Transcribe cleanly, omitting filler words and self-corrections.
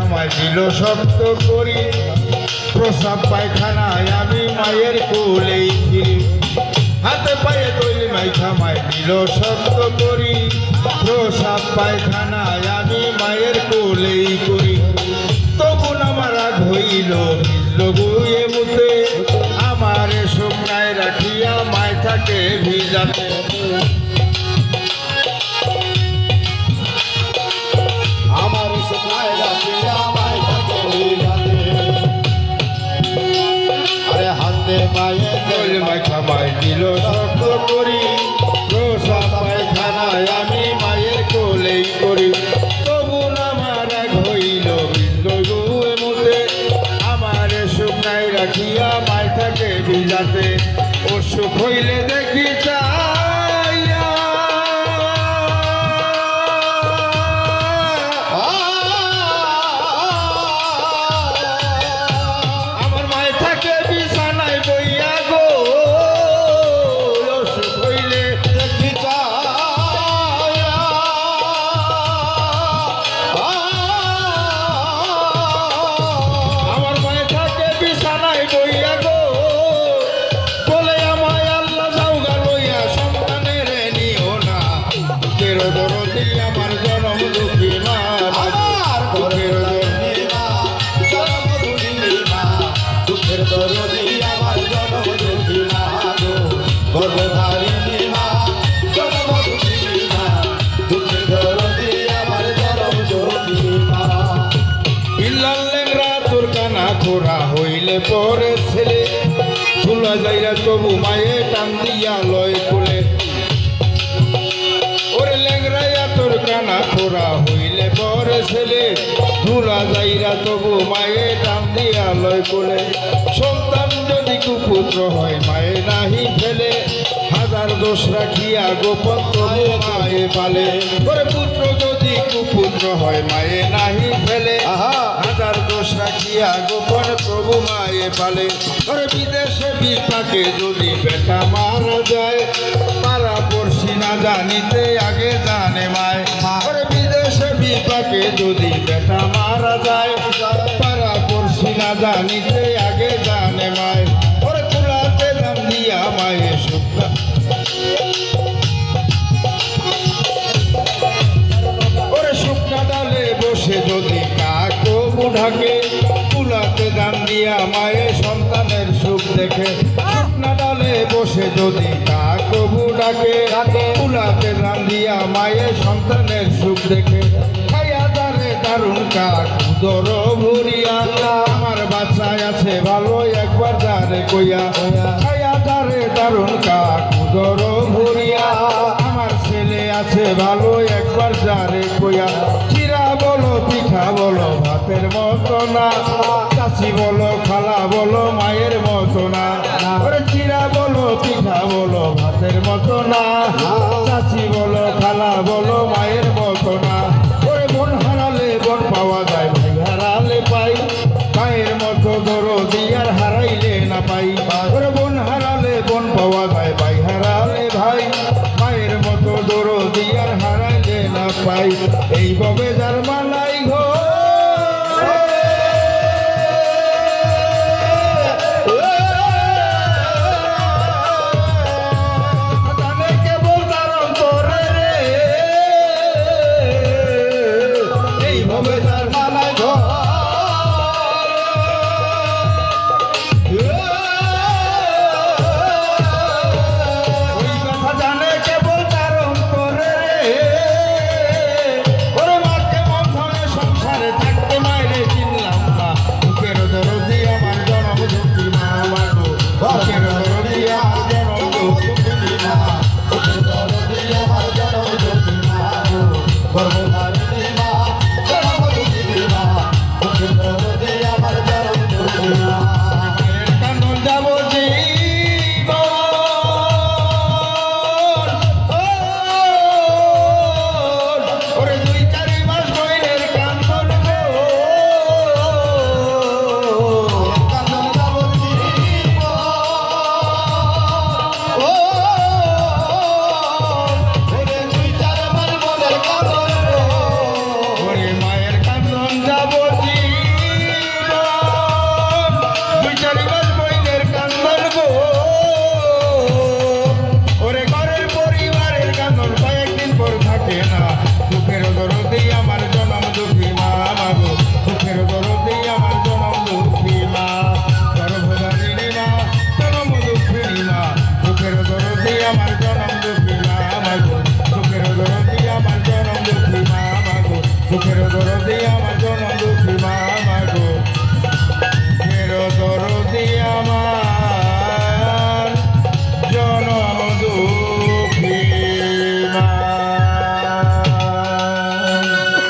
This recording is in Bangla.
খামায় দিল শক্ত করি, প্রসাব পায়খানায় আমি মায়ের কোলেই ফিরি। হাতে পায়ে তৈরি মাই খামায় দিল শক্ত করি, প্রসাব পায়খানায় আমি মায়ের কোলেই করি। তবু আমার রাগ হইল ভিজল গুয়ে মুতে, আমার শুকনায় রাখিয়া মায় থাকে ভিজাতে। আমার শুকনায় রাখিয়া মায় থাকে ভিজাতে। আরে হাতে পায়ে তৈরি মাই খামায় দিল শক্ত করি, প্রসাব পায়খানায় আমি মায়ের কোলেই করি। তবু আমার রাগ হইল ভিজল গুয়ে মুতে, আমার শুকনায় রাখিয়া মায় থাকে ভিজাতে। অসুখ হইলে দেখি চাইয়া আমার মায় থাকে বিছানায় বইয়া গো। অসুখ হইলে দেখি চায়া। আমার মায় থাকে বিছানায় বইয়া গো, বলে আমায় আল্লাহ যাওগা লইয়া সন্তানের নিও না। দুঃখের দরদি আমার জনম দুঃখী মা, আমার দুঃখের দরদি মা, জনম দুঃখী মা, দুঃখের দরদি আমার জনম দুঃখী মা গো। গর্ভধারিণী মা, জনম দুঃখী মা, দুঃখের দরদি আমার জনম দুঃখী মা। ইল্লাল লেংরা তোর কানা খোরা হইলে পরে ছেলে, চুলা যাইরা তবু মায়ে টান দিয়া লয় কোলে। ওরে লেংরাইয়া তোর কানা খোরা হইলে পরে ছেলে, চুলা যাইরা তবু মায়ে টান দিয়া লয় কোলে। সন্তান যদি কুপুত্র হয় মায়ে নাহি ফেলে, হাজার দোষ রাখিয়া গোপন তবু মায়ে পালে। ওরে পুত্র যদি কুপুত্র হয় মায়ে নাহি ফেলে, হাজার দোষ রাখিয়া গোপন প্রভু মায়ে পালে। ওরে বিদেশে বিপাকে যদি বেটা মারা যায়, পাড়া পড়শি না জানিতে আগে জানে মায়। ওরে বিদেশে বিপাকে যদি বেটা মারা যায়, পাড়া পড়শি না জানিতে আগে জানে মায়। ওরে কুলাতে নাম দিয়া মায়ে শুক্লা, ওরে শুকনা ডালে বসে যদি কাক বুঢাকে, কুলাতে দান দিয়া মায়ে সন্তানের সুখ দেখে। শুকনা ডালে বসে যদি কাক বুঢাকে, কুলাতে দান দিয়া মায়ে সন্তানের সুখ দেখে। খাইয়া দারে দারুণ কাক উদর ভরিয়া, আমার বাচ্চায় আছে ভালো একবার দারে কইয়া। খাইয়া দারে দারুণ কাক উদর ভরিয়া, আমার ছেলে আছে ভালো একবার যারে কইয়া। চিরা বলো পিঠা বলো ভাতের মতো না, চাচি বলো খালা বলো মায়ের মতো না। ওরে চিরা বলো পিঠা বলো ভাতের মতো না, চাচি বলো খালা বলো মায়ের মতো না। ওরে মন হারালে বন পাওয়া যায়, ভাই হারালে পাই, মায়ের মতো দরদি আর হারাইলে না পাই। ওরে বন হারালে বন পাওয়া যায়, ভাই হারালে ভাই, মায়ের মতো দরদি আর হারাইলে না পাই। এইভাবে যার মালাই ঘো জানে কেবল তার অন্তরে রে, থাকে না, দুঃখের দরদি